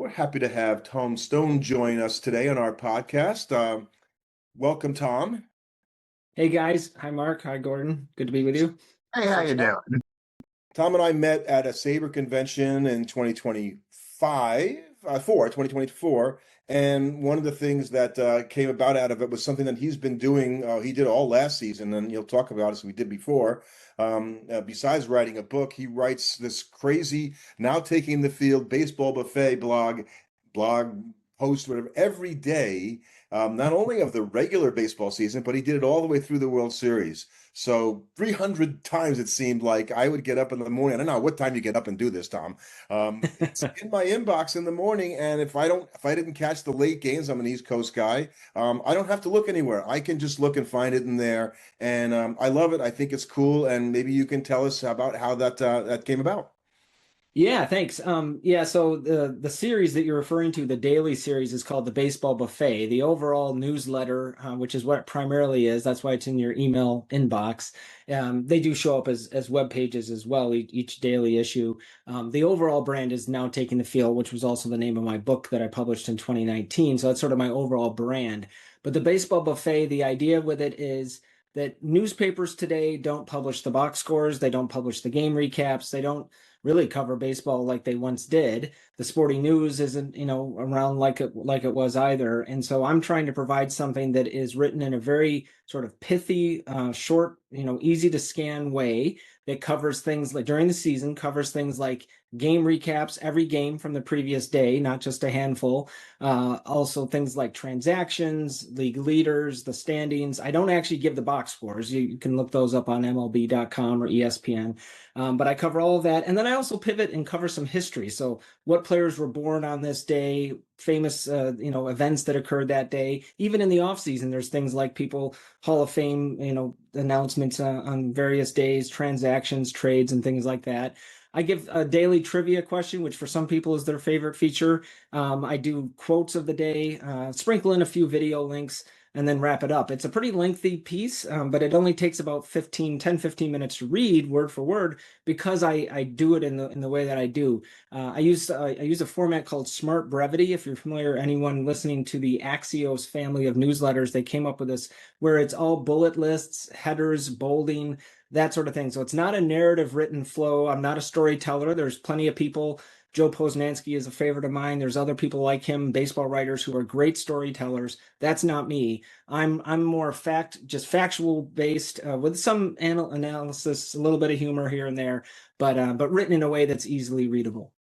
We're happy to have Tom Stone join us today on our podcast. Welcome, Tom. Hey guys, hi Mark, hi Gordon. Good to be with you. Hey, how So you doing? Tom and I met at a Sabre convention in 2025, 2024, and one of the things that came about out of it was something that he's been doing. He did all last season, and he'll talk about it as we did before. Besides writing a book, he writes this crazy, now taking the field baseball buffet blog post, whatever, every day. Not only of the regular baseball season, but he did it all the way through the World Series. So 300 times it seemed like I would get up in the morning. I don't know what time you get up and do this, Tom. It's in my inbox in the morning, and if I didn't catch the late games, I'm an East Coast guy. I don't have to look anywhere. I can just look and find it in there, and I love it. I think it's cool, and maybe you can tell us about how that came about. Yeah, thanks. Yeah, so the series that you're referring to, the daily series, is called the Baseball Buffet. The overall newsletter, which is what it primarily is, that's why it's in your email inbox. They do show up as web pages as well, each daily issue. The overall brand is Now Taking the Field, which was also the name of my book that I published in 2019. So that's sort of my overall brand. But the Baseball Buffet, the idea with it is that newspapers today don't publish the box scores, they don't publish the game recaps, they don't really cover baseball like they once did. The sporting news isn't, around like it was either. And so I'm trying to provide something that is written in a very sort of pithy, short, easy to scan way that covers things like during the season, covers things like game recaps, every game from the previous day, not just a handful. Also things like transactions, league leaders, the standings. I don't actually give the box scores. You can look those up on MLB.com or ESPN. But I cover all of that. And then I also pivot and cover some history. So what players were born on this day, famous, events that occurred that day. Even in the off season, there's things like people, Hall of Fame, announcements on various days, transactions, trades, and things like that. I give a daily trivia question, which for some people is their favorite feature. I do quotes of the day, sprinkle in a few video links, and then wrap it up. It's a pretty lengthy piece, but it only takes about 15 minutes to read word for word because I do it in the way that I do. I use a format called Smart Brevity. If you're familiar, anyone listening to the Axios family of newsletters, they came up with this where it's all bullet lists, headers, bolding, that sort of thing. So it's not a narrative written flow. I'm not a storyteller. There's plenty of people. Joe Posnanski is a favorite of mine. There's other people like him, baseball writers who are great storytellers. That's not me. I'm more just factual based, with some analysis, a little bit of humor here and there, but written in a way that's easily readable.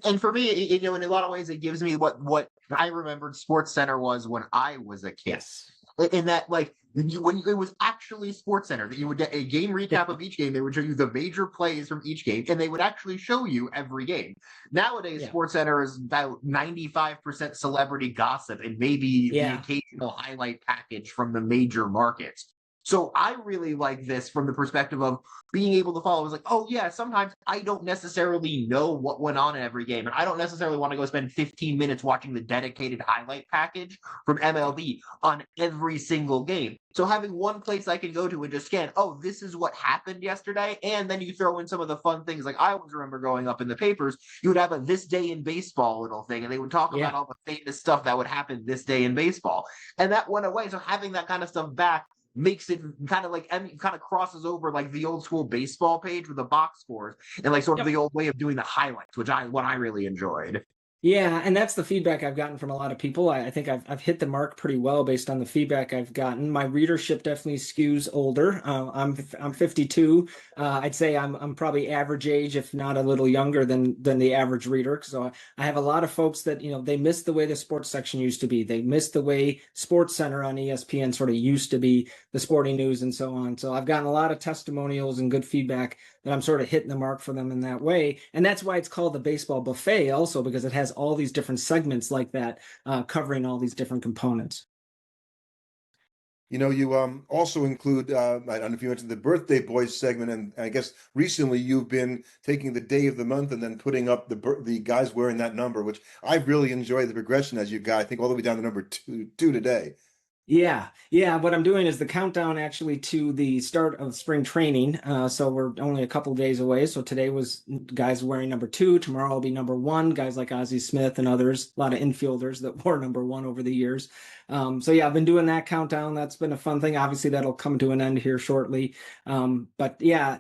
And for me, in a lot of ways, it gives me what I remembered Sports Center was when I was a kid. Yes. In that, like, when it was actually Sports Center, that you would get a game recap of each game. They would show you the major plays from each game, and they would actually show you every game. Nowadays, Yeah. Sports Center is about 95% celebrity gossip and maybe the Yeah. occasional highlight package from the major markets. So I really like this from the perspective of being able to follow. It's like, oh yeah, sometimes I don't necessarily know what went on in every game, and I don't necessarily want to go spend 15 minutes watching the dedicated highlight package from MLB on every single game. So having one place I can go to and just scan, oh, this is what happened yesterday, and then you throw in some of the fun things. Like I always remember growing up in the papers, you would have a "This Day in Baseball" little thing, and they would talk about Yeah. all the famous stuff that would happen this day in baseball, and that went away. So having that kind of stuff back makes it kind of like, I mean, kind of crosses over like the old school baseball page with the box scores and like sort of Yep. the old way of doing the highlights, what I really enjoyed. Yeah, and that's the feedback I've gotten from a lot of people. I think I've hit the mark pretty well based on the feedback I've gotten. My readership definitely skews older. I'm 52. I'd say I'm probably average age, if not a little younger than the average reader. So I have a lot of folks that they miss the way the sports section used to be. They miss the way Sports Center on ESPN sort of used to be, the sporting news and so on. So I've gotten a lot of testimonials and good feedback that I'm sort of hitting the mark for them in that way. And that's why it's called the Baseball Buffet also, because it has all these different segments like that, covering all these different components. You also include, I don't know if you mentioned the birthday boys segment, and I guess recently you've been taking the day of the month and then putting up the guys wearing that number, which I've really enjoyed the progression as you got, I think, all the way down to number two today. Yeah, yeah. What I'm doing is the countdown actually to the start of spring training. So we're only a couple days away. So today was guys wearing number 2. Tomorrow will be number 1. Guys like Ozzie Smith and others. A lot of infielders that wore number 1 over the years. So yeah, I've been doing that countdown. That's been a fun thing. Obviously, that'll come to an end here shortly. But yeah,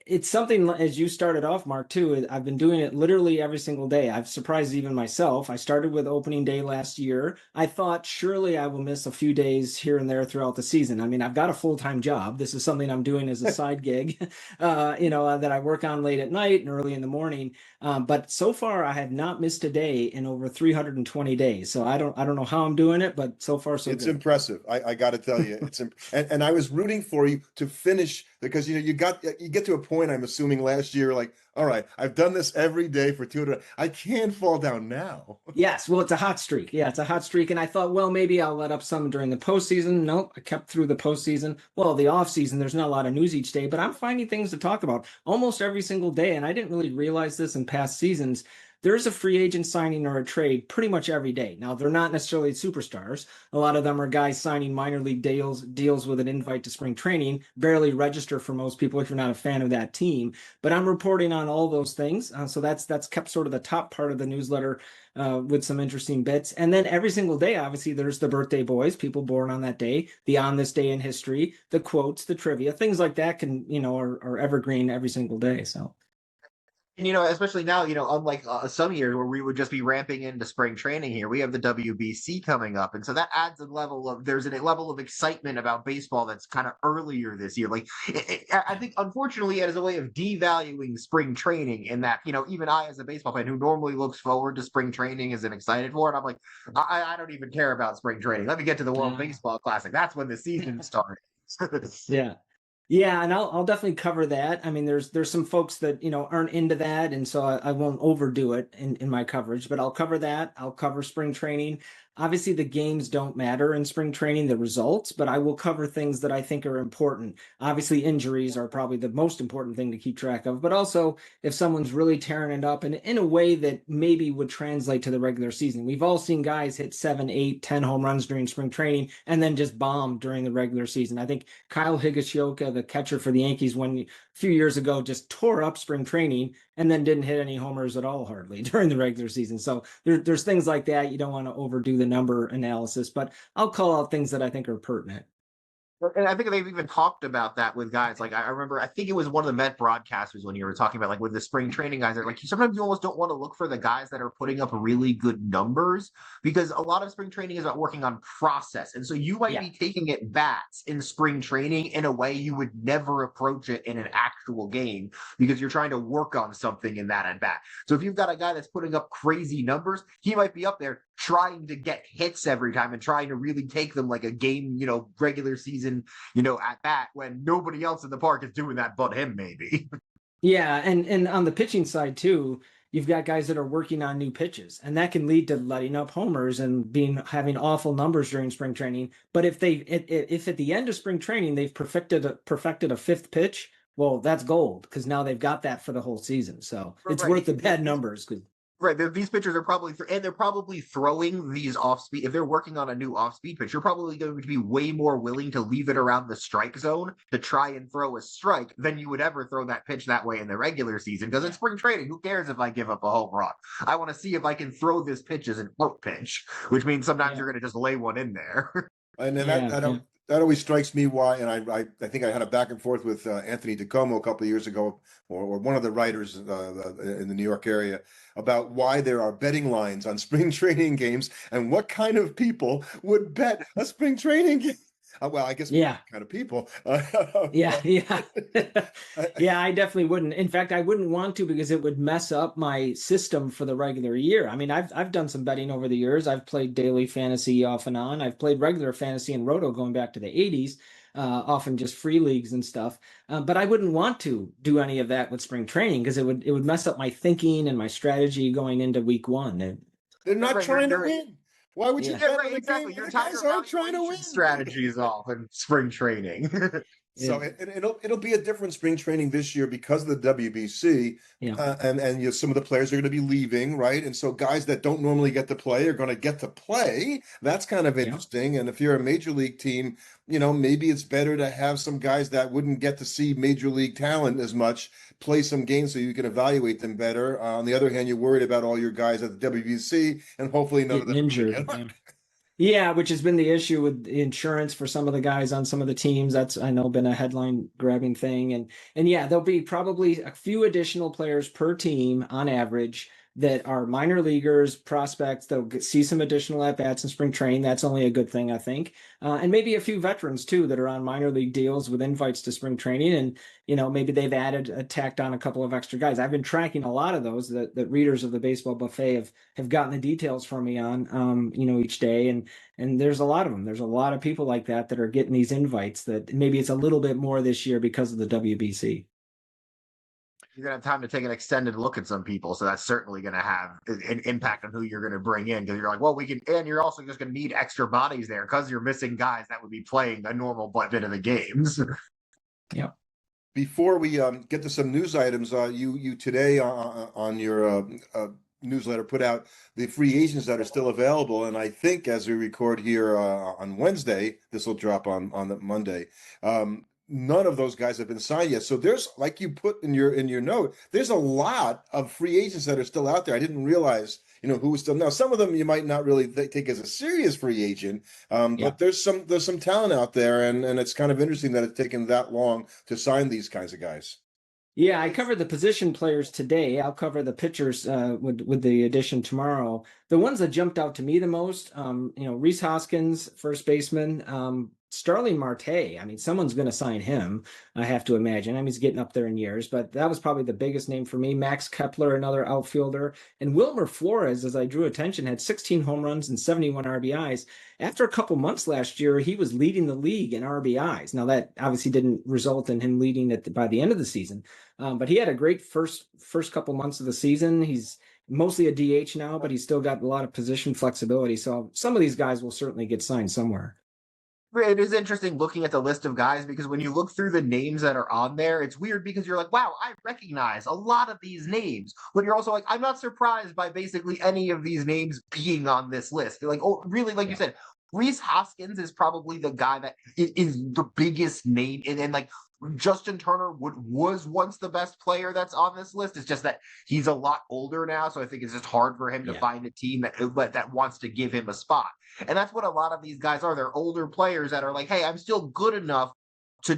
it's something as you started off, Mark, too. I've been doing it literally every single day. I've surprised even myself. I started with opening day last year. I thought surely I will miss a few days here and there throughout the season. I mean, I've got a full-time job. This is something I'm doing as a side gig, that I work on late at night and early in the morning. But so far, I have not missed a day in over 320 days. So I don't know how I'm doing it, but so far so It's good. impressive. I got to tell you, and I was rooting for you to finish because you get to a point. I'm assuming last year, like, all right, I've done this every day for 200. I can't fall down now. Yes, well, it's a hot streak. Yeah, it's a hot streak. And I thought, well, maybe I'll let up some during the postseason. Nope, I kept through the postseason. Well, the offseason, there's not a lot of news each day, but I'm finding things to talk about almost every single day. And I didn't really realize this in past seasons. There's a free agent signing or a trade pretty much every day. Now, they're not necessarily superstars. A lot of them are guys signing minor league deals with an invite to spring training, barely register for most people if you're not a fan of that team. But I'm reporting on all those things. So that's kept sort of the top part of the newsletter with some interesting bits. And then every single day, obviously, there's the birthday boys, people born on that day, the on this day in history, the quotes, the trivia, things like that are evergreen every single day. So. And especially now, unlike some years where we would just be ramping into spring training here, we have the WBC coming up, and so that adds there's a level of excitement about baseball that's kind of earlier this year. Like, I think, unfortunately, it is a way of devaluing spring training. In that, even I, as a baseball fan who normally looks forward to spring training, isn't excited for it. I'm like, I don't even care about spring training. Let me get to the World Baseball Classic. That's when the season starts. Yeah. Yeah, and I'll definitely cover that. I mean, there's some folks that aren't into that, and so I won't overdo it in my coverage. But I'll cover that. I'll cover spring training. Obviously, the games don't matter in spring training, the results, but I will cover things that I think are important. Obviously, injuries are probably the most important thing to keep track of, but also if someone's really tearing it up and in a way that maybe would translate to the regular season. We've all seen guys hit 7, 8, 10 home runs during spring training and then just bomb during the regular season. I think Kyle Higashioka, the catcher for the Yankees, a few years ago just tore up spring training and then didn't hit any homers at all hardly during the regular season. So there's things like that. You don't want to overdo the number analysis, but I'll call out things that I think are pertinent. And I think they've even talked about that with guys. Like, I remember, I think it was one of the Met broadcasters when you were talking about, like, with the spring training guys, they're like, sometimes you almost don't want to look for the guys that are putting up really good numbers, because a lot of spring training is about working on process. And so you might be taking at bats in spring training in a way you would never approach it in an actual game, because you're trying to work on something in that at bat. So if you've got a guy that's putting up crazy numbers, he might be up there trying to get hits every time and trying to really take them like a game, regular season, at bat, when nobody else in the park is doing that but him, maybe. Yeah, and on the pitching side too, you've got guys that are working on new pitches, and that can lead to letting up homers and having awful numbers during spring training. But if at the end of spring training they've perfected a fifth pitch, well, that's gold, because now they've got that for the whole season. So it's worth the bad numbers. Right, these pitchers are they're probably throwing these off speed. If they're working on a new off speed pitch, you're probably going to be way more willing to leave it around the strike zone to try and throw a strike than you would ever throw that pitch that way in the regular season. Because in spring training, who cares if I give up a home run? I want to see if I can throw this pitch as an out pitch, which means sometimes you're going to just lay one in there. And then that always strikes me why, and I think I had a back and forth with Anthony DiComo a couple of years ago, or one of the writers in the New York area, about why there are betting lines on spring training games and what kind of people would bet a spring training game. Well, I guess kind of people. Yeah. Yeah, I definitely wouldn't. In fact, I wouldn't want to, because it would mess up my system for the regular year. I mean, I've done some betting over the years. I've played daily fantasy off and on. I've played regular fantasy and roto going back to the 80s, often just free leagues and stuff. But I wouldn't want to do any of that with spring training, because it would mess up my thinking and my strategy going into week one. They're not trying to win. Why would you bet on the exactly. game? You're The guys aren't trying to win. strategies off in spring training. So it'll be a different spring training this year because of the WBC, Yeah. and some of the players are going to be leaving, right? And so guys that don't normally get to play are going to get to play. That's kind of Yeah. interesting. And if you're a major league team, maybe it's better to have some guys that wouldn't get to see major league talent as much play some games so you can evaluate them better. On the other hand, you're worried about all your guys at the WBC, and hopefully none of Getting them are going to injured. get Yeah. hurt. Yeah, which has been the issue with insurance for some of the guys on some of the teams. That's, I know, been a headline grabbing thing. And yeah, there'll be probably a few additional players per team on average that are minor leaguers, prospects. They'll see some additional at bats in spring training. That's only a good thing, I think. And maybe a few veterans too that are on minor league deals with invites to spring training. And maybe they've tacked on a couple of extra guys. I've been tracking a lot of those that readers of the Baseball Buffet have gotten the details from me on, each day. And there's a lot of them. There's a lot of people like that are getting these invites that maybe it's a little bit more this year because of the WBC. You're going to have time to take an extended look at some people. So that's certainly going to have an impact on who you're going to bring in, because you're like, well, and you're also just going to need extra bodies there because you're missing guys that would be playing a normal bit of the games. Yeah. Before we get to some news items, you today on your newsletter put out the free agents that are still available, and I think as we record here on Wednesday, this will drop on the Monday. None of those guys have been signed yet. So there's, like you put in your note, there's a lot of free agents that are still out there. I didn't realize who was still. Now some of them you might not really take as a serious free agent, Yeah. but there's some talent out there, and it's kind of interesting that it's taken that long to sign these kinds of guys. Yeah, I covered the position players today. I'll cover the pitchers with the addition tomorrow. The ones that jumped out to me the most, Rhys Hoskins, first baseman, Starling Marte. I mean, someone's going to sign him, I have to imagine. I mean, he's getting up there in years, but that was probably the biggest name for me. Max Kepler, another outfielder, and Wilmer Flores, as I drew attention, had 16 home runs and 71 RBIs. After a couple months last year, he was leading the league in RBIs. Now, that obviously didn't result in him leading by the end of the season. But he had a great first couple months of the season. He's mostly a DH now, but he's still got a lot of position flexibility. So some of these guys will certainly get signed somewhere. It is interesting looking at the list of guys, because when you look through the names that are on there, it's weird because you're like, wow, I recognize a lot of these names. But you're also like, I'm not surprised by basically any of these names being on this list. You're like, oh, really? Like you said, Rhys Hoskins is probably the guy that is the biggest name. And like Justin Turner was once the best player that's on this list. It's just that he's a lot older now. So I think it's just hard for him to find a team that wants to give him a spot. And that's what a lot of these guys are. They're older players that are like, hey, I'm still good enough to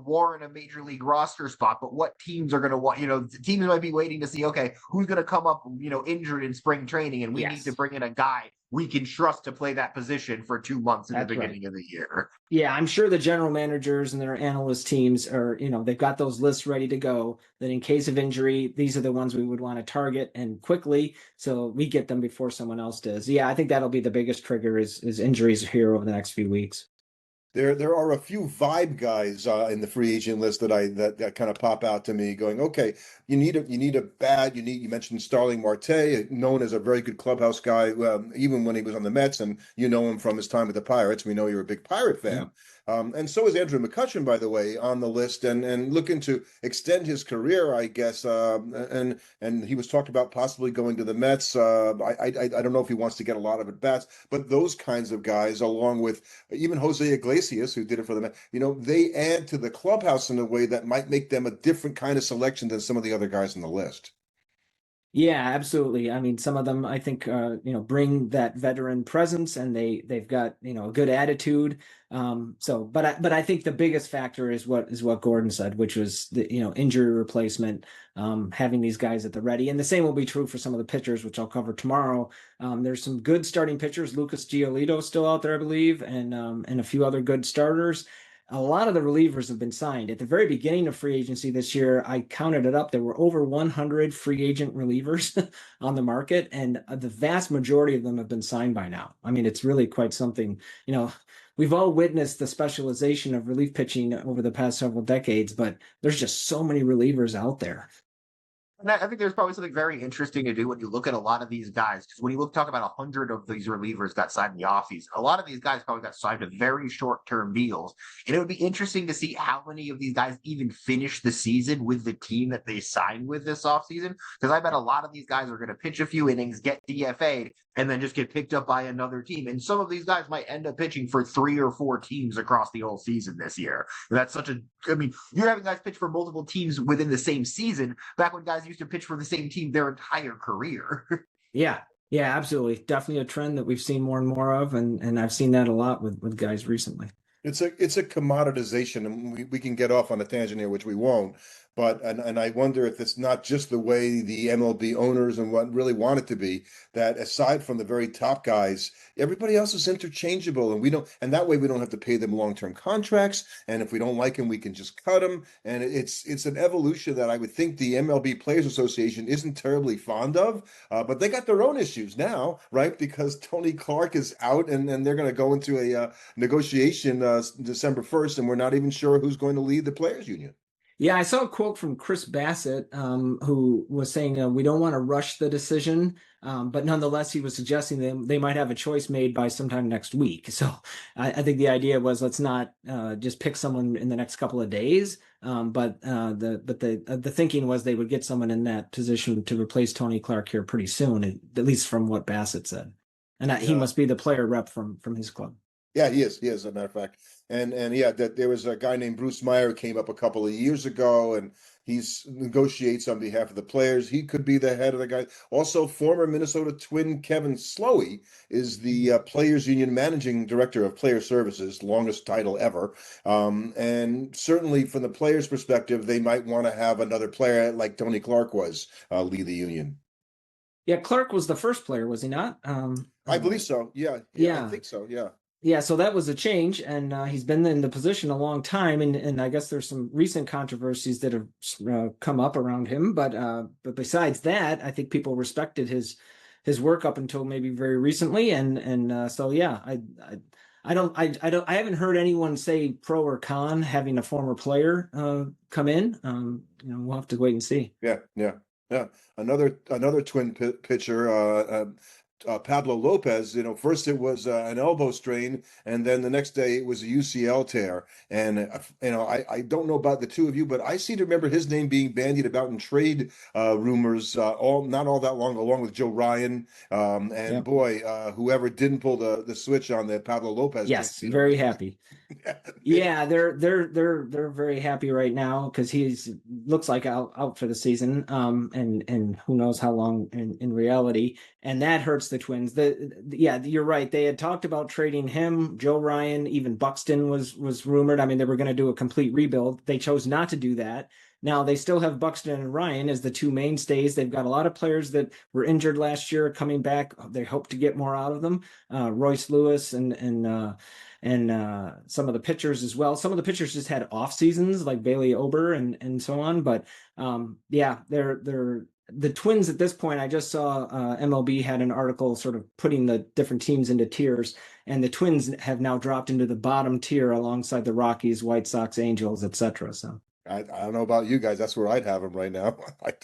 warrant a major league roster spot. But what teams are going to want, teams might be waiting to see, okay, who's going to come up, injured in spring training, and we need to bring in a guy we can trust to play that position for 2 months in the beginning of the year. Yeah, I'm sure the general managers and their analyst teams are, they've got those lists ready to go, that in case of injury, these are the ones we would want to target and quickly, so we get them before someone else does. Yeah, I think that'll be the biggest trigger is injuries here over the next few weeks. There are a few vibe guys in the free agent list that kind of pop out to me, going, okay, you need a bat. You mentioned Starling Marte, known as a very good clubhouse guy, even when he was on the Mets, and you know him from his time with the Pirates. We know you're a big Pirate fan. And so is Andrew McCutchen, by the way, on the list, and looking to extend his career, I guess. And he was talked about possibly going to the Mets. I don't know if he wants to get a lot of at bats, but those kinds of guys, along with even Jose Iglesias, who did it for the Mets, they add to the clubhouse in a way that might make them a different kind of selection than some of the other guys on the list. Yeah, absolutely. I mean, some of them I think bring that veteran presence, and they've got a good attitude. But I think the biggest factor is what Gordon said, which was the injury replacement, having these guys at the ready, and the same will be true for some of the pitchers, which I'll cover tomorrow. There's some good starting pitchers. Lucas Giolito still out there, I believe, and a few other good starters. A lot of the relievers have been signed. At the very beginning of free agency this year, I counted it up. There were over 100 free agent relievers on the market, and the vast majority of them have been signed by now. I mean, it's really quite something. We've all witnessed the specialization of relief pitching over the past several decades, but there's just so many relievers out there. And I think there's probably something very interesting to do when you look at a lot of these guys, because when you talk about 100 of these relievers got signed in the offseason, a lot of these guys probably got signed to very short-term deals. And it would be interesting to see how many of these guys even finish the season with the team that they signed with this offseason. Because I bet a lot of these guys are going to pitch a few innings, get DFA'd, and then just get picked up by another team. And some of these guys might end up pitching for 3 or 4 teams across the whole season this year. That's I mean, you're having guys pitch for multiple teams within the same season, back when guys used to pitch for the same team their entire career. Yeah. Yeah, absolutely. Definitely a trend that we've seen more and more of. And I've seen that a lot with guys recently. It's a commoditization, and we can get off on a tangent here, which we won't. But and I wonder if it's not just the way the MLB owners and what really want it to be, that aside from the very top guys, everybody else is interchangeable, and and that way we don't have to pay them long-term contracts. And if we don't like them, we can just cut them. And it's an evolution that I would think the MLB Players Association isn't terribly fond of. But they got their own issues now, right? Because Tony Clark is out, and they're going to go into a negotiation December 1st, and we're not even sure who's going to lead the players union. Yeah, I saw a quote from Chris Bassett, who was saying we don't want to rush the decision, but nonetheless, he was suggesting they might have a choice made by sometime next week. So I think the idea was let's not just pick someone in the next couple of days, but the thinking was they would get someone in that position to replace Tony Clark here pretty soon, at least from what Bassett said, and he must be the player rep from his club. Yeah, he is. He is, as a matter of fact. And yeah, that there was a guy named Bruce Meyer who came up a couple of years ago, and he's negotiates on behalf of the players. He could be the head of the guy. Also, former Minnesota Twin Kevin Slowey is the Players Union Managing Director of Player Services, longest title ever. And certainly, from the players' perspective, they might want to have another player like Tony Clark was lead the union. Yeah, Clark was the first player, was he not? I believe so. Yeah, Yeah. I think so. Yeah. Yeah, so that was a change, and he's been in the position a long time, and I guess there's some recent controversies that have come up around him, but besides that, I think people respected his work up until maybe very recently, and so yeah, I haven't heard anyone say pro or con having a former player come in. We'll have to wait and see. Yeah. Another twin pitcher. Pablo Lopez, first it was an elbow strain, and then the next day it was a UCL tear. And I don't know about the two of you, but I seem to remember his name being bandied about in trade rumors not all that long, along with Joe Ryan. And boy, whoever didn't pull the switch on the Pablo Lopez. Yes, very happy. Yeah, they're very happy right now because he's looks like out for the season. And who knows how long in reality. And that hurts the Twins. You're right. They had talked about trading him, Joe Ryan, even Buxton was rumored. I mean, they were going to do a complete rebuild. They chose not to do that. Now they still have Buxton and Ryan as the two mainstays. They've got a lot of players that were injured last year coming back. They hope to get more out of them. Royce Lewis and some of the pitchers as well. Some of the pitchers just had off seasons like Bailey Ober and so on. But they're the Twins at this point. I just saw MLB had an article sort of putting the different teams into tiers, and the Twins have now dropped into the bottom tier alongside the Rockies, White Sox, Angels, etc. So. I don't know about you guys. That's where I'd have them right now. Right.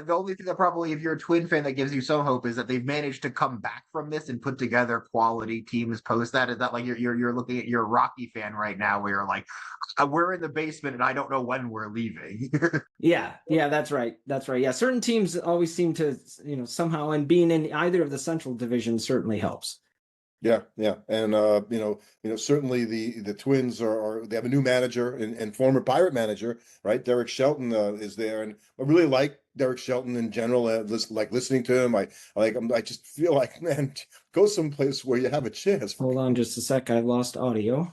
The only thing that probably, if you're a Twin fan, that gives you some hope is that they've managed to come back from this and put together quality teams post that. Is that like you're looking at your Rocky fan right now, where you're like, we're in the basement and I don't know when we're leaving. Yeah, that's right. Yeah, certain teams always seem to, somehow, and being in either of the Central divisions certainly helps. Yeah, and certainly the Twins they have a new manager and former Pirate manager, right? Derek Shelton is there, and I really like Derek Shelton in general. Like listening to him, I like him. I just feel like, man, go someplace where you have a chance. Hold on, just a sec. I lost audio.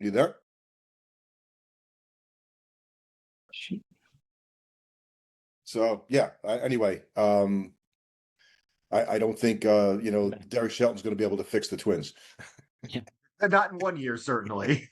You there? So yeah. Anyway. I don't think Derek Shelton's going to be able to fix the Twins. Not in 1 year, certainly.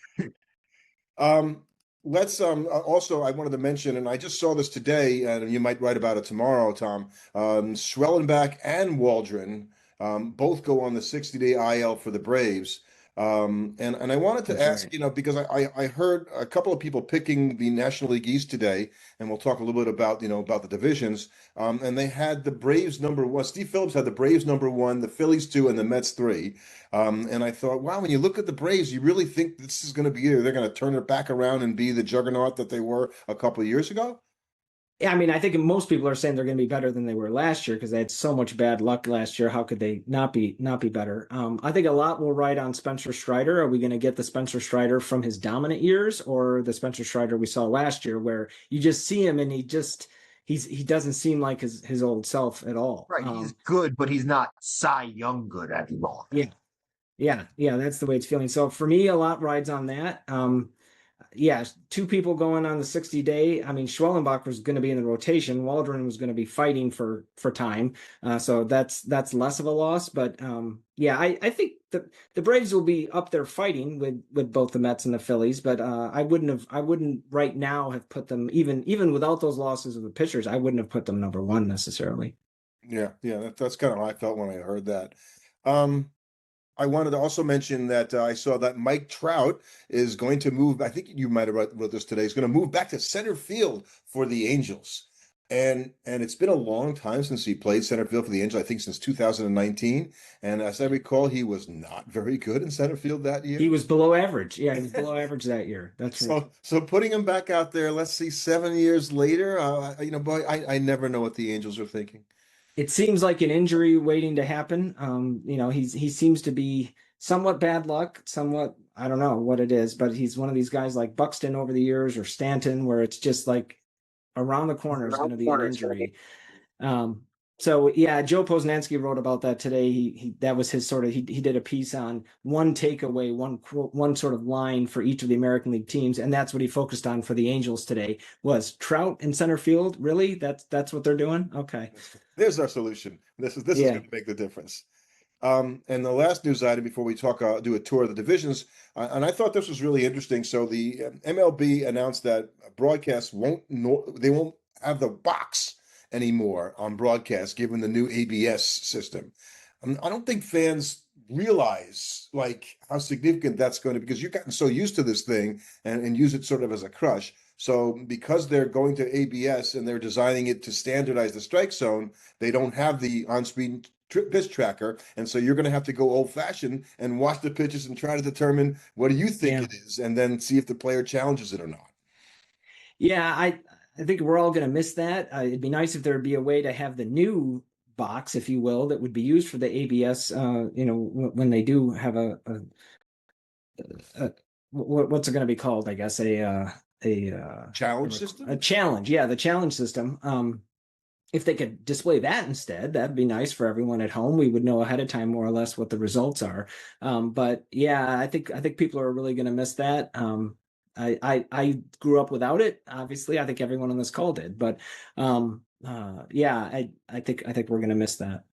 Let's also, I wanted to mention, and I just saw this today, and you might write about it tomorrow, Tom. Schwellenbach and Waldron both go on the 60-day IL for the Braves. And I wanted to That's ask, right. because I heard a couple of people picking the National League East today, and we'll talk a little bit about, about the divisions. And they had the Braves number one. Steve Phillips had the Braves number one, the Phillies two, and the Mets three. And I thought, wow, when you look at the Braves, you really think this is going to be they're going to turn it back around and be the juggernaut that they were a couple of years ago? Yeah, I mean, I think most people are saying they're going to be better than they were last year because they had so much bad luck last year. How could they not be better? I think a lot will ride on Spencer Strider. Are we going to get the Spencer Strider from his dominant years, or the Spencer Strider we saw last year, where you just see him and he doesn't seem like his old self at all. Right. He's good, but he's not Cy Young good anymore. Yeah, yeah, that's the way it's feeling. So for me, a lot rides on that. Yeah, two people going on the 60-day. I mean, Schwellenbach was going to be in the rotation. Waldron was going to be fighting for time. So that's less of a loss. But yeah, I think the Braves will be up there fighting with both the Mets and the Phillies. But I wouldn't right now have put them even without those losses of the pitchers. I wouldn't have put them number one necessarily. Yeah, that's kind of how I felt when I heard that. Um, I wanted to also mention that I saw that Mike Trout is going to move. I think you might have wrote this today. He's going to move back to center field for the Angels, and it's been a long time since he played center field for the Angels. I think since 2019. And as I recall, he was not very good in center field that He year. was below average. Yeah, he was below average that year. That's right. So putting him back out there, let's see, 7 years later, boy, I never know what the Angels are thinking. It seems like an injury waiting to happen. He seems to be somewhat bad luck, somewhat I don't know what it is, but he's one of these guys like Buxton over the years or Stanton, where it's just like around the corner is going to be an injury. Um, so yeah, Joe Posnanski wrote about that today. He that was his sort of he did a piece on one takeaway, one quote, one sort of line for each of the American League teams, and that's what he focused on for the Angels today was Trout in center field. Really, that's what they're doing. Okay, There's our solution. This is yeah. going to make the difference. And the last news item before we talk, do a tour of the divisions, and I thought this was really interesting. So the MLB announced that broadcasts they won't have the box anymore on broadcast, given the new ABS system. I don't think fans realize like how significant that's going to be because you've gotten so used to this thing and use it sort of as a crush. So because they're going to ABS and they're designing it to standardize the strike zone, they don't have the on-screen pitch tracker, and so you're going to have to go old-fashioned and watch the pitches and try to determine what do you think Yeah. it is, and then see if the player challenges it or not. Yeah, I think we're all going to miss that. It'd be nice if there'd be a way to have the new box, if you will, that would be used for the ABS. When they do have what's it going to be called? I guess Challenge system? a challenge. Yeah, the challenge system. If they could display that instead, that'd be nice for everyone at home. We would know ahead of time more or less what the results are. But yeah, I think people are really going to miss that. I grew up without it. Obviously, I think everyone on this call did. But yeah, I think we're going to miss that.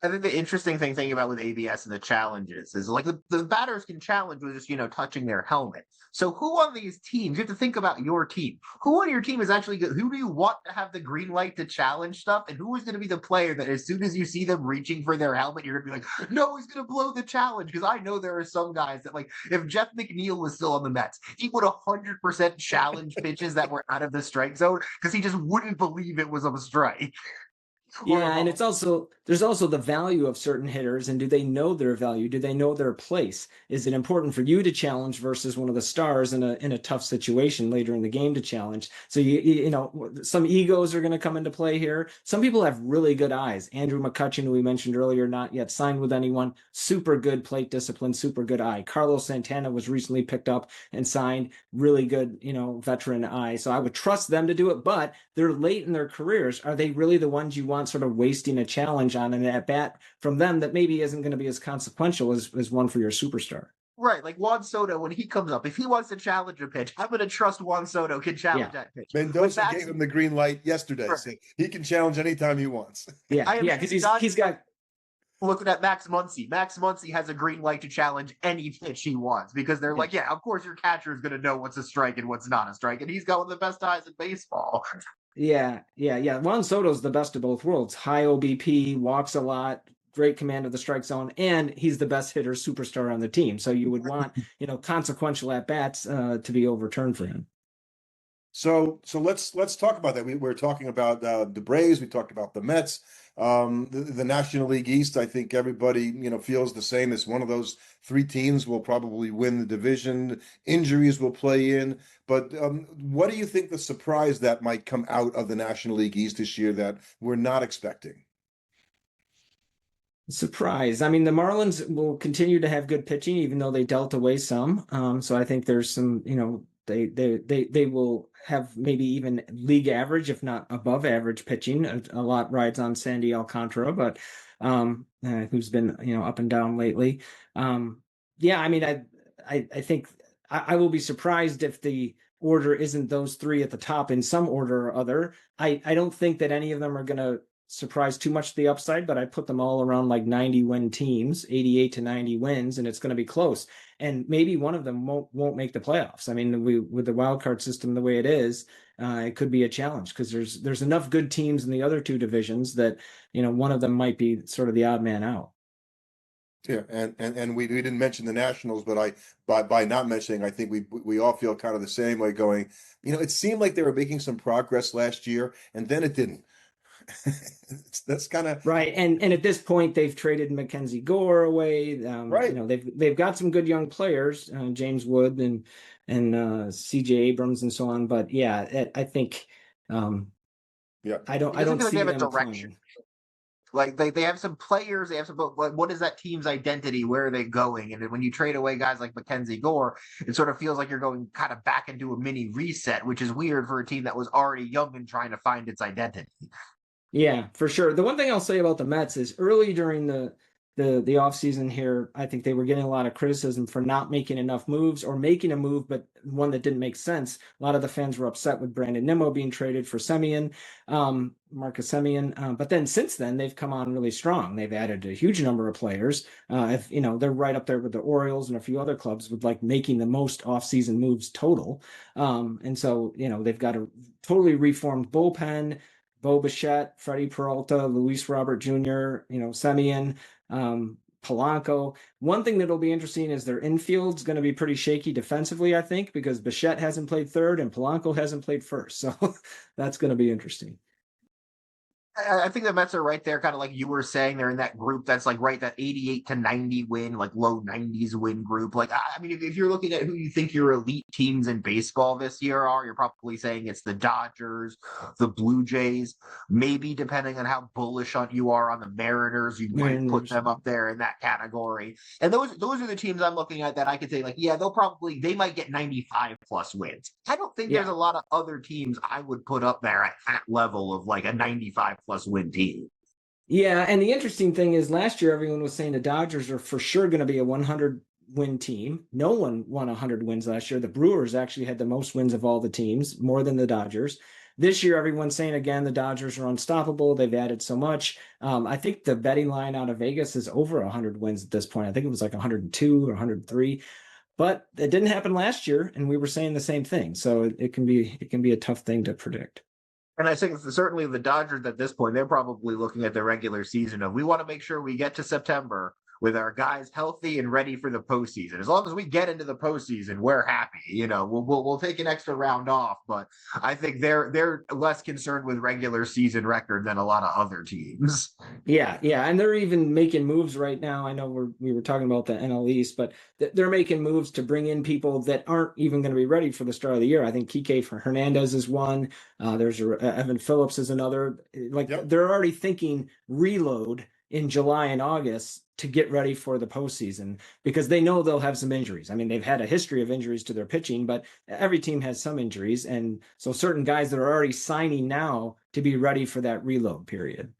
I think the interesting thing thinking about with ABS and the challenges is like the batters can challenge with just, touching their helmet. So who on these teams, you have to think about your team. Who on your team is actually good? Who do you want to have the green light to challenge stuff? And who is going to be the player that as soon as you see them reaching for their helmet, you're going to be like, no, he's going to blow the challenge. Because I know there are some guys that like, if Jeff McNeil was still on the Mets, he would 100% challenge pitches that were out of the strike zone because he just wouldn't believe it was a strike. Yeah, and there's also the value of certain hitters, and do they know their value? Do they know their place? Is it important for you to challenge versus one of the stars in a tough situation later in the game to challenge? So some egos are going to come into play here. Some people have really good eyes. Andrew McCutchen, who we mentioned earlier, not yet signed with anyone, super good plate discipline, super good eye. Carlos Santana was recently picked up and signed, really good, veteran eye. So I would trust them to do it, but they're late in their careers. Are they really the ones you want sort of wasting a challenge on an at bat from them that maybe isn't going to be as consequential as one for your superstar? Right, like Juan Soto, when he comes up, if he wants to challenge a pitch, I'm going to trust Juan Soto can challenge that pitch. Mendoza gave him the green light yesterday. Right. Said he can challenge anytime he wants. Yeah, because he's got. Looking at Max Muncy. Max Muncy has a green light to challenge any pitch he wants because they're like, yeah, of course your catcher is going to know what's a strike and what's not a strike, and he's got one of the best eyes in baseball. Yeah. Juan Soto's the best of both worlds. High OBP, walks a lot, great command of the strike zone, and he's the best hitter superstar on the team. So you would want, consequential at bats to be overturned for him. So let's talk about that. We're talking about the Braves. We talked about the Mets. The National League East. I think everybody feels the same. As one of those three teams will probably win the division. Injuries will play in, but what do you think the surprise that might come out of the National League East this year that we're not expecting? Surprise. I mean, the Marlins will continue to have good pitching, even though they dealt away some. So I think there's some, they will have maybe even league average, if not above average pitching. A lot rides on Sandy Alcantara, but who's been, up and down lately. Yeah, I mean, I think I will be surprised if the order isn't those three at the top in some order or other. I don't think that any of them are going to surprise too much to the upside, but I put them all around like 90 win teams, 88 to 90 wins, and it's going to be close. And maybe one of them won't make the playoffs. I mean, with the wild card system the way it is, it could be a challenge because there's enough good teams in the other two divisions that one of them might be sort of the odd man out. Yeah, and we didn't mention the Nationals, but by not mentioning, I think we all feel kind of the same way. Going, it seemed like they were making some progress last year, and then it didn't. That's kind of right. And at this point, they've traded Mackenzie Gore away. right. They've got some good young players, James Wood and CJ Abrams and so on. But yeah, I think Yeah, I don't feel like see they have a them direction. playing. Like they have some players, they have some, but what is that team's identity? Where are they going? And when you trade away guys like Mackenzie Gore, it sort of feels like you're going kind of back into a mini reset, which is weird for a team that was already young and trying to find its identity. Yeah, for sure. The one thing I'll say about the Mets is early during the offseason here, I think they were getting a lot of criticism for not making enough moves or making a move, but one that didn't make sense. A lot of the fans were upset with Brandon Nimmo being traded for Semien, Marcus Semien. But then since then, they've come on really strong. They've added a huge number of players. They're right up there with the Orioles and a few other clubs with like making the most offseason moves total. And so, they've got a totally reformed bullpen. Bo Bichette, Freddie Peralta, Luis Robert Jr., Semien, Polanco. One thing that'll be interesting is their infield's going to be pretty shaky defensively, I think, because Bichette hasn't played third and Polanco hasn't played first. So that's going to be interesting. I think the Mets are right there, kind of like you were saying. They're in that group that's like right, that 88 to 90 win, like low 90s win group. Like, I mean, if you're looking at who you think your elite teams in baseball this year are, you're probably saying it's the Dodgers, the Blue Jays, maybe depending on how bullish you are on the Mariners, you might put them up there in that category. And those are the teams I'm looking at that I could say, like, yeah, they might get 95 plus wins. I don't think there's a lot of other teams I would put up there at that level of like a 95 plus win team. Yeah, and the interesting thing is last year everyone was saying the Dodgers are for sure going to be a 100 win team. No one won 100 wins last year. The Brewers actually had the most wins of all the teams, more than the Dodgers. This year, everyone's saying again the Dodgers are unstoppable. They've added so much. I think the betting line out of Vegas is over 100 wins at this point. I think it was like 102 or 103. But it didn't happen last year, and we were saying the same thing. So it can be a tough thing to predict. And I think certainly the Dodgers at this point, they're probably looking at the regular season of, we want to make sure we get to September with our guys healthy and ready for the postseason. As long as we get into the postseason, we're happy. We'll take an extra round off, but I think they're less concerned with regular season record than a lot of other teams. Yeah, and they're even making moves right now. I know we were talking about the NL East, but they're making moves to bring in people that aren't even going to be ready for the start of the year. I think Kike Hernandez is one. There's Evan Phillips is another. They're already thinking reload in July and August to get ready for the postseason because they know they'll have some injuries. I mean, they've had a history of injuries to their pitching, but every team has some injuries. And so certain guys that are already signing now to be ready for that reload period.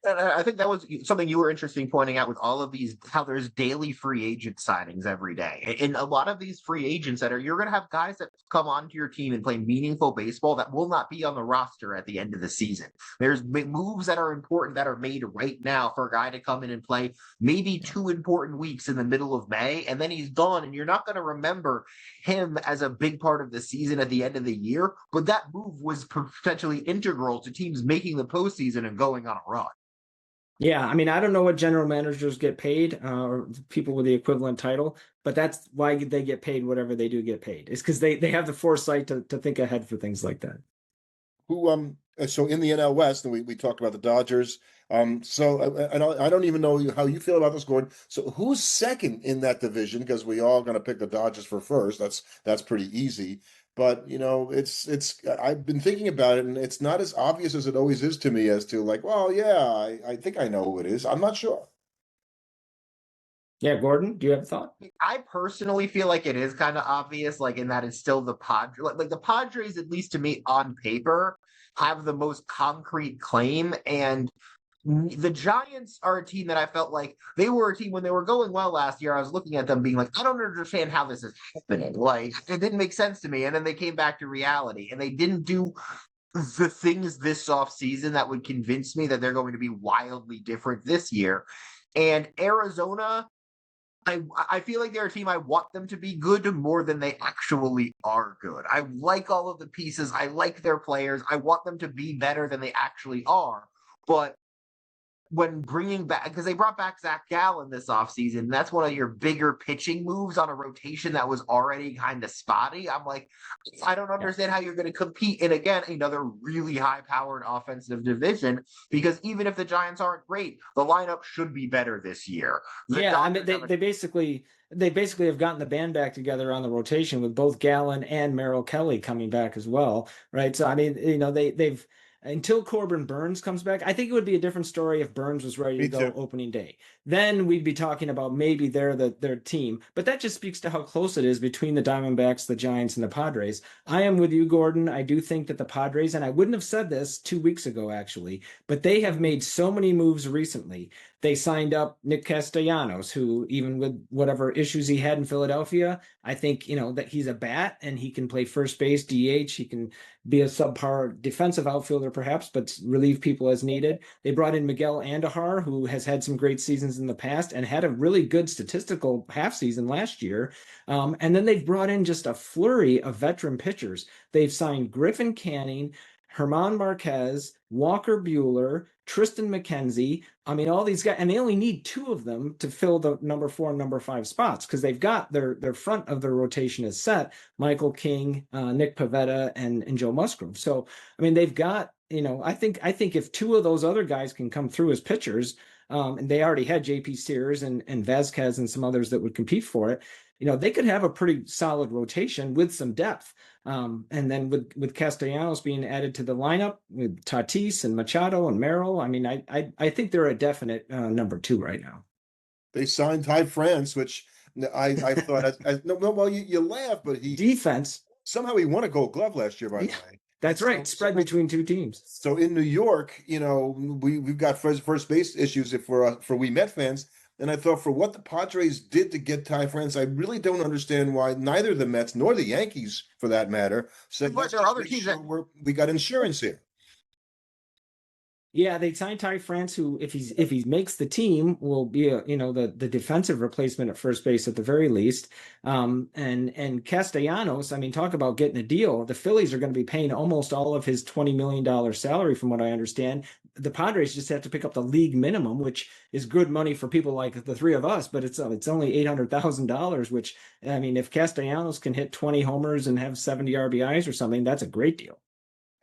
And I think that was something you were interesting pointing out with all of these, how there's daily free agent signings every day. And a lot of these free agents you're going to have guys that come onto your team and play meaningful baseball that will not be on the roster at the end of the season. There's moves that are important that are made right now for a guy to come in and play maybe 2 important weeks in the middle of May, and then he's gone, and you're not going to remember him as a big part of the season at the end of the year. But that move was potentially integral to teams making the postseason and going on a run. Yeah, I mean, I don't know what general managers get paid, or people with the equivalent title, but that's why they get paid whatever they do get paid. It's because they have the foresight to think ahead for things like that. Who so in the NL West, and we talked about the Dodgers. And I don't even know how you feel about this, Gordon. So who's second in that division? Because we all going to pick the Dodgers for first. That's pretty easy. But it's I've been thinking about it, and it's not as obvious as it always is to me as to like, well, yeah, I think I know who it is. I'm not sure. Yeah, Gordon, do you have a thought? I personally feel like it is kind of obvious, like in that it's still the Padres. Like the Padres, at least to me on paper, have the most concrete claim. And the Giants are a team that I felt like they were a team when they were going well last year. I was looking at them being like, I don't understand how this is happening. Like it didn't make sense to me. And then they came back to reality and they didn't do the things this off season that would convince me that they're going to be wildly different this year. And Arizona, I feel like they're a team I want them to be good more than they actually are good. I like all of the pieces. I like their players. I want them to be better than they actually are. But when bringing back, because they brought back Zach Gallen this offseason, that's one of your bigger pitching moves on a rotation that was already kind of spotty. I'm like, I don't understand how you're going to compete in, again, another really high powered offensive division, because even if the Giants aren't great, the lineup should be better this year. Yeah, I mean they basically have gotten the band back together on the rotation with both Gallen and Merrill Kelly coming back as well, right? So I mean, they've until Corbin Burns comes back. I think it would be a different story if Burns was ready to Me go too. opening day. Then we'd be talking about maybe they're their team. But that just speaks to how close it is between the Diamondbacks, the Giants, and the Padres. I am with you, Gordon. I do think that the Padres, and I wouldn't have said this 2 weeks ago actually, but they have made so many moves recently. They signed up Nick Castellanos, who, even with whatever issues he had in Philadelphia, I think, that he's a bat and he can play first base, DH. He can be a subpar defensive outfielder, perhaps, but relieve people as needed. They brought in Miguel Andujar, who has had some great seasons in the past and had a really good statistical half season last year. And then they've brought in just a flurry of veteran pitchers. They've signed Griffin Canning, Herman Marquez, Walker Bueller, Tristan McKenzie. I mean, all these guys, and they only need two of them to fill the number 4 and number 5 spots because they've got their front of their rotation is set. Michael King, Nick Pivetta, and Joe Musgrove. So, I mean, they've got, I think if two of those other guys can come through as pitchers, and they already had JP Sears and Vasquez and some others that would compete for it, they could have a pretty solid rotation with some depth. And then with Castellanos being added to the lineup with Tatis and Machado and Merrill, I mean, I think they're a definite number 2 right now. They signed Ty France, which I thought no, well, you laugh, but he Defense. somehow he won a Gold Glove last year, by the Yeah, way. that's right. Spread between two teams. So in New York, we've got first base issues if for we Met fans. And I thought for what the Padres did to get Ty France, I really don't understand why neither the Mets nor the Yankees, for that matter, said But let's there are just other make teams sure that we got insurance here. Yeah, they signed Ty France, who, if he makes the team, will be the defensive replacement at first base at the very least. And Castellanos, I mean, talk about getting a deal. The Phillies are going to be paying almost all of his $20 million salary, from what I understand. The Padres just have to pick up the league minimum, which is good money for people like the three of us, but it's only $800,000. Which, I mean, if Castellanos can hit 20 homers and have 70 RBIs or something, that's a great deal.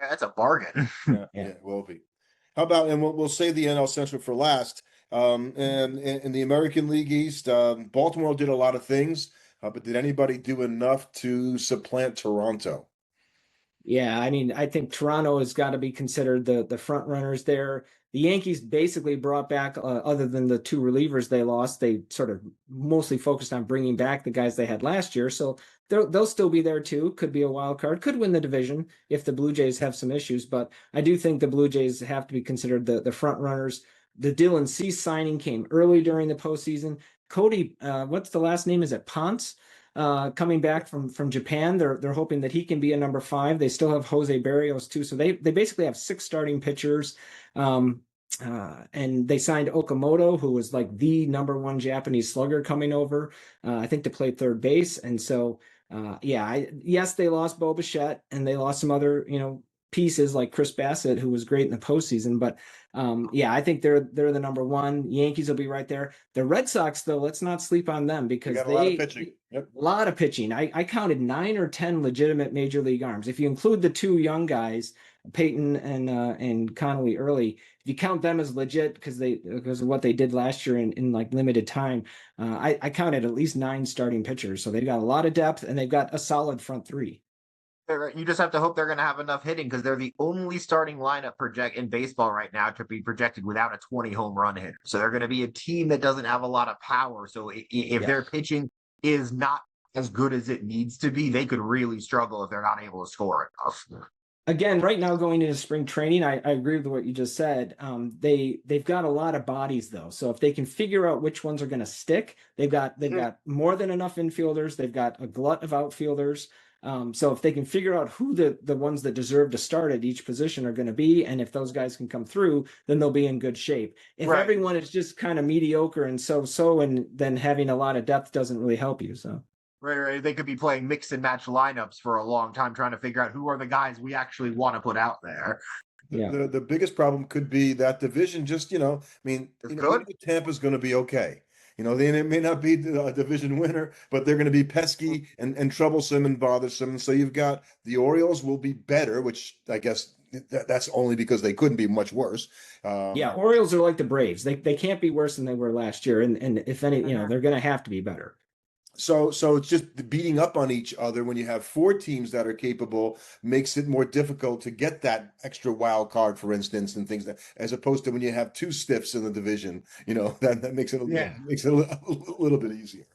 that's a bargain. Yeah, Yeah. it will be. How about, and we'll save the NL Central for last. And in the American League East, Baltimore did a lot of things, but did anybody do enough to supplant Toronto? Yeah, I mean, I think Toronto has got to be considered the front runners there. The Yankees basically brought back, other than the two relievers they lost, they sort of mostly focused on bringing back the guys they had last year. So they'll still be there too. Could be a wild card. Could win the division if the Blue Jays have some issues. But I do think the Blue Jays have to be considered the front runners. The Dylan Cease signing came early during the postseason. Cody, what's the last name? Is it Ponce? Coming back from Japan. They're hoping that he can be a number 5. They still have Jose Barrios too, so they basically have 6 starting pitchers. And they signed Okamoto, who was like the number 1 Japanese slugger coming over, I think, to play third base. And so, yes, they lost Bo Bichette and they lost some other pieces like Chris Bassett, who was great in the postseason. But yeah, I think they're the number one. Yankees will be right there. The Red Sox, though, let's not sleep on them They because got a lot of pitching. Yep. a lot of pitching. I counted 9 or 10 legitimate major league arms. If you include the two young guys, Peyton and Connolly early, if you count them as legit because of what they did last year in like limited time, I counted at least 9 starting pitchers. So they've got a lot of depth and they've got a solid front three. You just have to hope they're going to have enough hitting because they're the only starting lineup project in baseball right now to be projected without a 20 home run hitter. So they're going to be a team that doesn't have a lot of power. So if their pitching is not as good as it needs to be, they could really struggle if they're not able to score enough. Again, right now going into spring training, I agree with what you just said. They've got a lot of bodies though, so if they can figure out which ones are going to stick, they've got more than enough infielders. They've got a glut of outfielders. So if they can figure out who the ones that deserve to start at each position are going to be, and if those guys can come through, then they'll be in good shape. If everyone is just kind of mediocre and so, and then having a lot of depth doesn't really help you. So. Right. They could be playing mix and match lineups for a long time, trying to figure out who are the guys we actually want to put out there. Yeah. The biggest problem could be that division. Just maybe Tampa's going to be okay. They may not be a division winner, but they're going to be pesky and troublesome and bothersome. So you've got the Orioles will be better, which I guess that's only because they couldn't be much worse. Orioles are like the Braves. They can't be worse than they were last year. And if any, they're going to have to be better. So it's just beating up on each other when you have 4 teams that are capable makes it more difficult to get that extra wild card, for instance, and things that, as opposed to when you have 2 stiffs in the division, that makes it a little bit easier.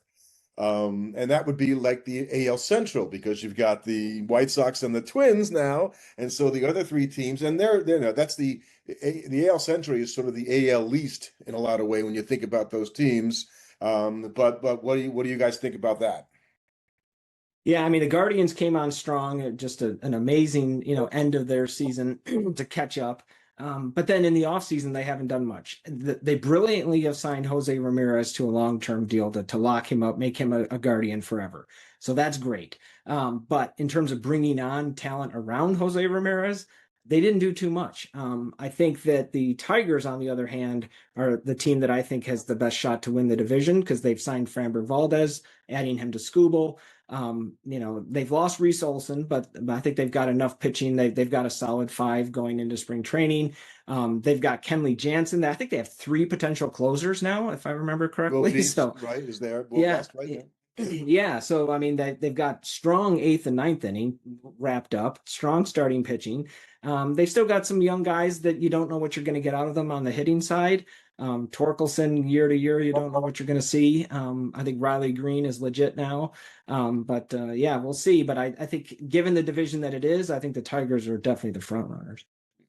And that would be like the AL Central because you've got the White Sox and the Twins now, and so the other 3 teams, and that's the AL Central is sort of the AL least in a lot of way when you think about those teams. But what do you guys think about that? Yeah, I mean the Guardians came on strong, just an amazing end of their season to catch up. But then in the offseason, they haven't done much. They brilliantly have signed Jose Ramirez to a long-term deal to lock him up, make him a Guardian forever. So that's great. But in terms of bringing on talent around Jose Ramirez, they didn't do too much. I think that the Tigers, on the other hand, are the team that I think has the best shot to win the division because they've signed Framber Valdez, adding him to Skubal. They've lost Reese Olson, but I think they've got enough pitching. They've got a solid 5 going into spring training. They've got Kenley Jansen. I think they have 3 potential closers now, if I remember correctly. Right? Is there? Yeah. So I mean, they've got strong 8th and 9th inning wrapped up, strong starting pitching. They've still got some young guys that you don't know what you're going to get out of them on the hitting side. Torkelson, year to year, you don't know what you're going to see. I think Riley Green is legit now. But we'll see. But I think given the division that it is, I think the Tigers are definitely the front runners.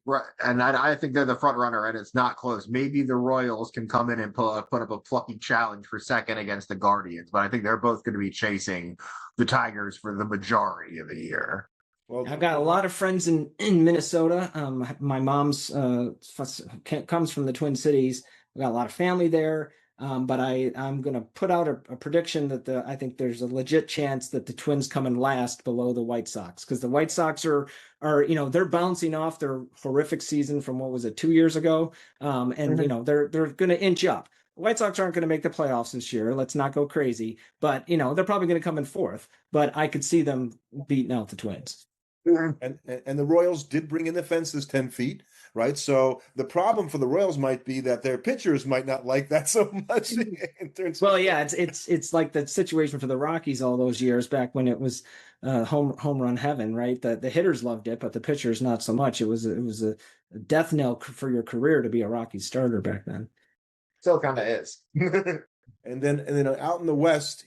Right, and I think they're the front runner, and it's not close. Maybe the Royals can come in and put up a plucky challenge for second against the Guardians, but I think they're both going to be chasing the Tigers for the majority of the year. Well, I've got a lot of friends in Minnesota. My mom's comes from the Twin Cities. I've got a lot of family there. But I'm going to put out a prediction that I think there's a legit chance that the Twins come in last below the White Sox because the White Sox are they're bouncing off their horrific season from what was it 2 years ago, and they're going to inch up. The White Sox aren't going to make the playoffs this year. Let's not go crazy, but they're probably going to come in 4th. But I could see them beating out the Twins. And the Royals did bring in the fences 10 feet, right? So the problem for the Royals might be that their pitchers might not like that so much. It's like the situation for the Rockies all those years back when it was home run heaven, right? The hitters loved it, but the pitchers not so much. It was a death knell for your career to be a Rockies starter back then. Still kind of is. And then out in the West,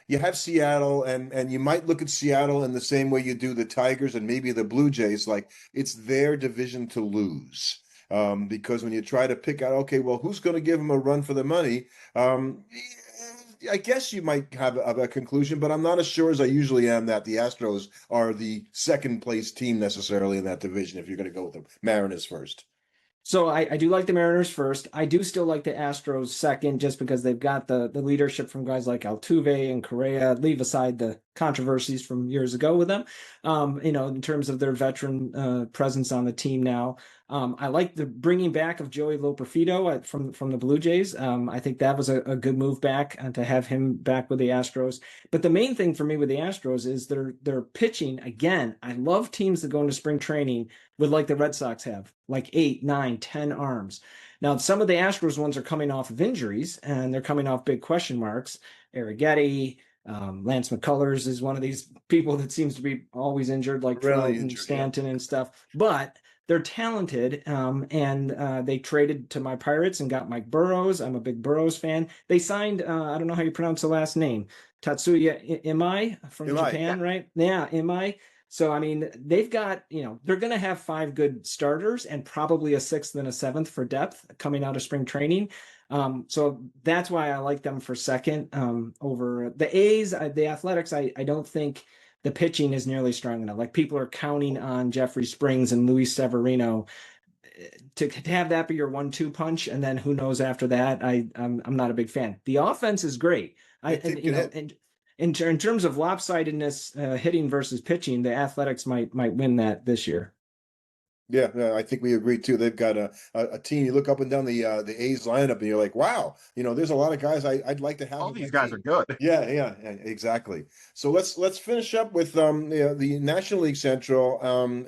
you have Seattle, and you might look at Seattle in the same way you do the Tigers and maybe the Blue Jays, like it's their division to lose. Because when you try to pick out, okay, well, who's going to give them a run for the money? I guess you might have a conclusion, but I'm not as sure as I usually am that the Astros are the second place team necessarily in that division if you're going to go with the Mariners first. So I do like the Mariners first. I do still like the Astros second, just because they've got the leadership from guys like Altuve and Correa. Leave aside the controversies from years ago with them, in terms of their veteran presence on the team now. I like the bringing back of Joey Loperfido from the Blue Jays. I think that was a good move back to have him back with the Astros. But the main thing for me with the Astros is their pitching. Again, I love teams that go into spring training with, like the Red Sox have, like 8, 9, 10 arms. Now, some of the Astros ones are coming off of injuries, and they're coming off big question marks. Arrighetti, Lance McCullers is one of these people that seems to be always injured, like Really Trout and injured, Stanton and stuff. But they're talented, and they traded to my Pirates and got Mike Burrows. I'm a big Burrows fan. They signed, I don't know how you pronounce the last name, Tatsuya Imai from Imai, Japan, right? Yeah, Imai. So, I mean, they've got, they're going to have 5 good starters and probably a 6th and a 7th for depth coming out of spring training. So that's why I like them for second over the A's. The Athletics, I don't think the pitching is nearly strong enough. Like, people are counting on Jeffrey Springs and Luis Severino to have that be your 1-2 punch, and then who knows after that. I'm not a big fan. The offense is great. In terms of lopsidedness, hitting versus pitching, the Athletics might win that this year. Yeah, I think we agree too. They've got a team. You look up and down the A's lineup, and you're like, wow, there's a lot of guys I'd like to have. All these guys are good. Yeah, exactly. So let's finish up with the National League Central,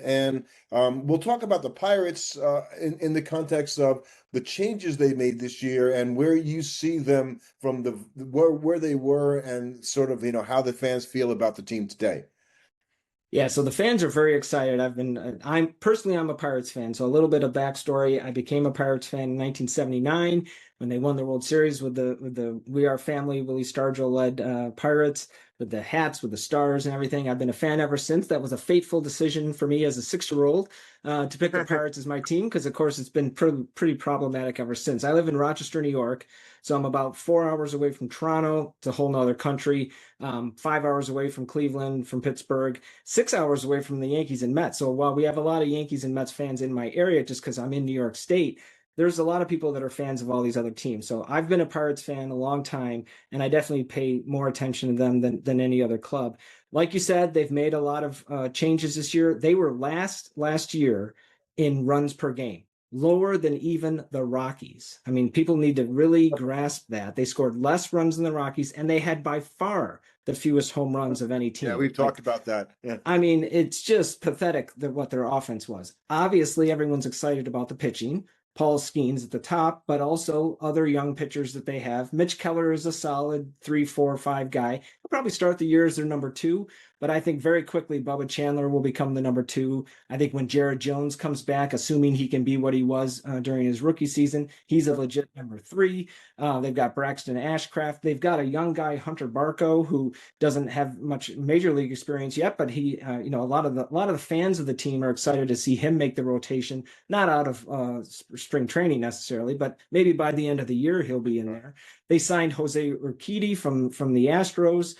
and we'll talk about the Pirates in the context of the changes they made this year and where you see them from where they were, and sort of how the fans feel about the team today. Yeah, so the fans are very excited. I'm a Pirates fan. So a little bit of backstory. I became a Pirates fan in 1979 when they won the World Series with the We Are Family, Willie Stargell led Pirates, with the hats, with the stars and everything. I've been a fan ever since. That was a fateful decision for me as a 6-year-old to pick the Pirates as my team, because of course it's been pretty problematic ever since. I live in Rochester, New York, so I'm about 4 hours away from Toronto. It's a whole nother country. 5 hours away from Cleveland, from Pittsburgh, 6 hours away from the Yankees and Mets. So while we have a lot of Yankees and Mets fans in my area, just because I'm in New York State, there's a lot of people that are fans of all these other teams. So I've been a Pirates fan a long time, and I definitely pay more attention to them than any other club. Like you said, they've made a lot of changes this year. They were last year in runs per game, lower than even the Rockies. I mean, people need to really grasp that. They scored less runs than the Rockies, and they had by far the fewest home runs of any team. Yeah, we've talked about that. Yeah. I mean, it's just pathetic what their offense was. Obviously, everyone's excited about the pitching. Paul Skeens at the top, but also other young pitchers that they have. Mitch Keller is a solid 3, 4, 5 guy. He'll probably start the year as their number 2, but I think very quickly Bubba Chandler will become the number 2. I think when Jared Jones comes back, assuming he can be what he was during his rookie season, he's a legit number 3. They've got Braxton Ashcraft. They've got a young guy, Hunter Barco, who doesn't have much major league experience yet, but he, a lot of the fans of the team are excited to see him make the rotation, not out of spring training necessarily, but maybe by the end of the year he'll be in there. They signed Jose Urquidy from the Astros.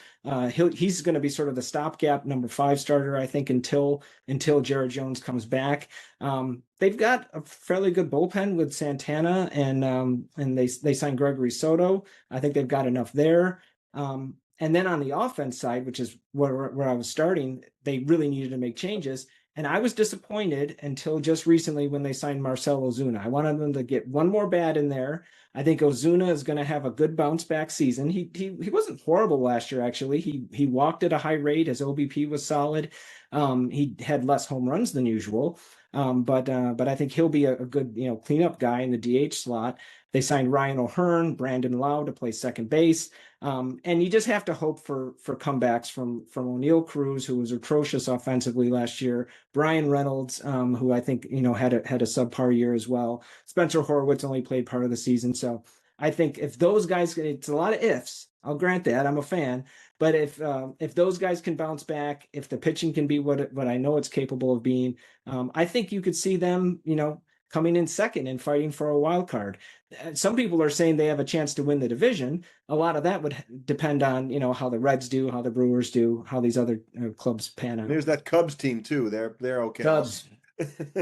He's going to be sort of the stopgap number 5 starter, I think, until Jared Jones comes back. They've got a fairly good bullpen with Santana, and they signed Gregory Soto. I think they've got enough there. And then on the offense side, which is where I was starting, they really needed to make changes. And I was disappointed until just recently when they signed Marcell Ozuna. I wanted them to get one more bat in there. I think Ozuna is going to have a good bounce back season. He wasn't horrible last year, actually. He walked at a high rate. His OBP was solid. He had less home runs than usual. But I think he'll be a good cleanup guy in the DH slot. They signed Ryan O'Hearn, Brandon Lau to play second base. And you just have to hope for comebacks from O'Neal Cruz, who was atrocious offensively last year, Brian Reynolds, who I think had a subpar year as well. Spencer Horwitz only played part of the season, so I think if those guys, it's a lot of ifs. I'll grant that, I'm a fan, but if those guys can bounce back, if the pitching can be what I know it's capable of being, I think you could see them, coming in second and fighting for a wild card. Some people are saying they have a chance to win the division. A lot of that would depend on, how the Reds do, how the Brewers do, how these other clubs pan out. There's that Cubs team too. They're okay. Cubs.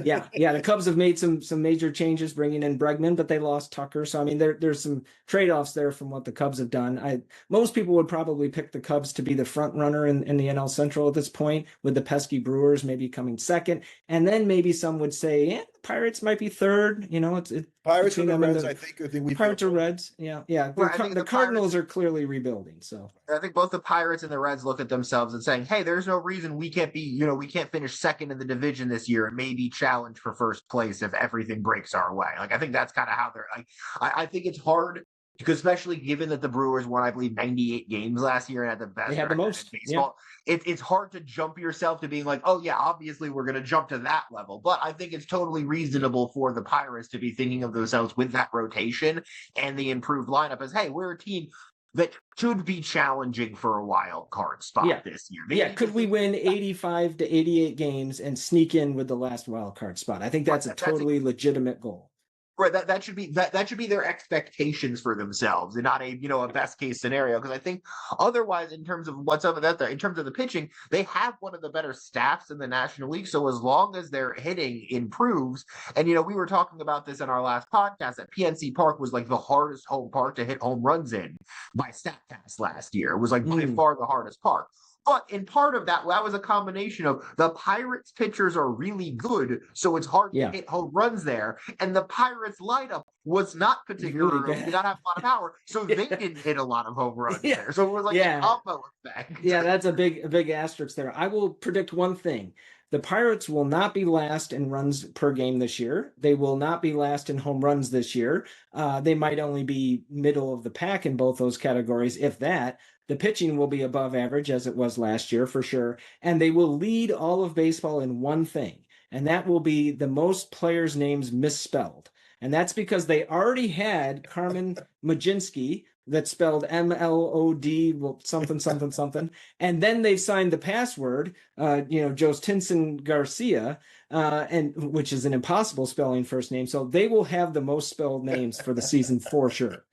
Yeah, yeah. The Cubs have made some major changes, bringing in Bregman, but they lost Tucker. So I mean, there's some trade-offs there from what the Cubs have done. Most people would probably pick the Cubs to be the front runner in the NL Central at this point, with the pesky Brewers maybe coming second, and then maybe some would say, yeah, Pirates might be third. It's Pirates between and the them and Reds, the I think we feel Pirates or Reds. Yeah, yeah. Well, I think The the Pirates Cardinals are clearly rebuilding. So I think both the Pirates and the Reds look at themselves and saying, "Hey, there's no reason we can't we can't finish second in the division this year and maybe challenge for first place if everything breaks our way." Like, I think that's kind of how they're like. I think it's hard because, especially given that the Brewers won, I believe, 98 games last year and had the they best had the record in most. Yeah, baseball. It's hard to jump yourself to being like, "Oh yeah, obviously we're going to jump to that level." But I think it's totally reasonable for the Pirates to be thinking of themselves with that rotation and the improved lineup as, "Hey, we're a team that should be challenging for a wild card spot yeah, this year." yeah. Could we win 85 to 88 games and sneak in with the last wild card spot? I think that's a totally legitimate goal. Right, that should be that should be their expectations for themselves, and not a best case scenario. Because I think otherwise, in terms of what's up that in terms of the pitching, they have one of the better staffs in the National League. So as long as their hitting improves, and we were talking about this in our last podcast, that PNC Park was like the hardest home park to hit home runs in by Statcast last year. It was like by far the hardest park. But in part of that was a combination of the Pirates pitchers are really good, so it's hard to hit home runs there. And the Pirates lineup was not particularly Really did not have a lot of power, so they didn't hit a lot of home runs there. So it was like a combo effect. Yeah, that's a big asterisk there. I will predict one thing. The Pirates will not be last in runs per game this year. They will not be last in home runs this year. They might only be middle of the pack in both those categories, if that. The pitching will be above average, as it was last year for sure. And they will lead all of baseball in one thing, and that will be the most players' names misspelled. And that's because they already had Carmen Majinski, that spelled MLOD, well, something, something, something. And then they signed the password, Jostinson Garcia, and which is an impossible spelling first name. So they will have the most spelled names for the season for sure.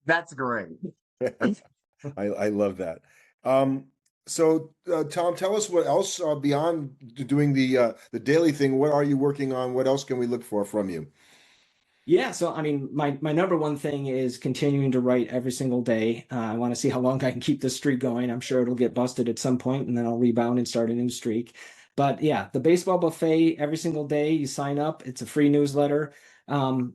That's great. I love that. So, Tom, tell us what else beyond doing the daily thing. What are you working on? What else can we look for from you? Yeah, so I mean, my number one thing is continuing to write every single day. I want to see how long I can keep this streak going. I'm sure it'll get busted at some point, and then I'll rebound and start a new streak. But yeah, the baseball buffet every single day. You sign up; it's a free newsletter. I'm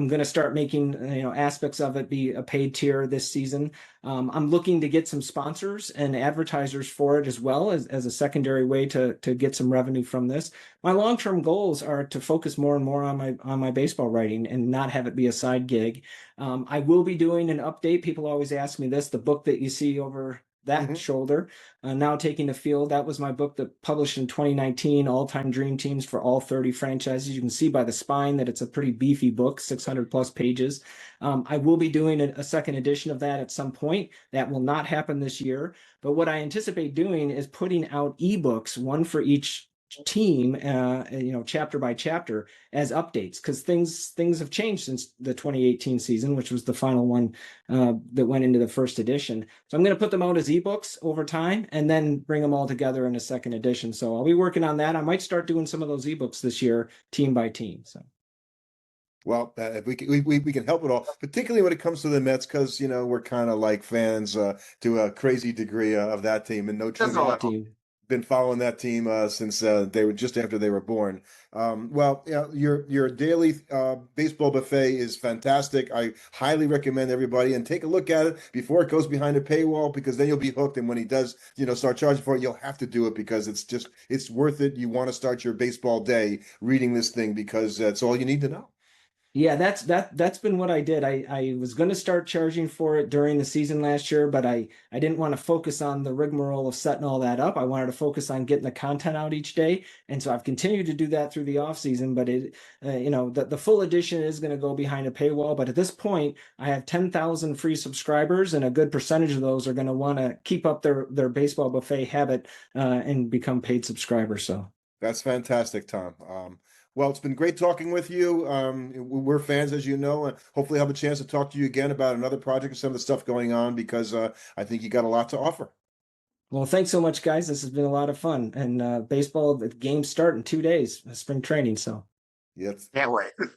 going to start making aspects of it be a paid tier this season. I'm looking to get some sponsors and advertisers for it as well as a secondary way to get some revenue from this. My long-term goals are to focus more and more on my baseball writing and not have it be a side gig. I will be doing an update. People always ask me this, the book that you see over that shoulder, now taking the field. That was my book that published in 2019, all-time dream teams for all 30 franchises. You can see by the spine that it's a pretty beefy book, 600 plus pages. I will be doing a second edition of that at some point. That will not happen this year. But what I anticipate doing is putting out ebooks, one for each team, chapter by chapter, as updates, because things have changed since the 2018 season, which was the final one that went into the first edition. So I'm going to put them out as ebooks over time and then bring them all together in a second edition. So I'll be working on that. I might start doing some of those ebooks this year, team by team. So. Well, if we can help it all, particularly when it comes to the Mets, because we're kind of like fans to a crazy degree of that team, and no team been following that team since they were just after they were born. Your daily baseball buffet is fantastic. I highly recommend everybody and take a look at it before it goes behind a paywall, because then you'll be hooked. And when he does, start charging for it, you'll have to do it because it's worth it. You want to start your baseball day reading this thing because that's all you need to know. Yeah, that's been what I did. I was going to start charging for it during the season last year, but I didn't want to focus on the rigmarole of setting all that up. I wanted to focus on getting the content out each day, and so I've continued to do that through the off season. But the full edition is going to go behind a paywall. But at this point, I have 10,000 free subscribers, and a good percentage of those are going to want to keep up their baseball buffet habit and become paid subscribers. So that's fantastic, Tom. Well, it's been great talking with you. We're fans, as you know, and hopefully have a chance to talk to you again about another project and some of the stuff going on, because I think you got a lot to offer. Well, thanks so much, guys. This has been a lot of fun. And baseball, the games start in 2 days, spring training. So Yes. Can't wait.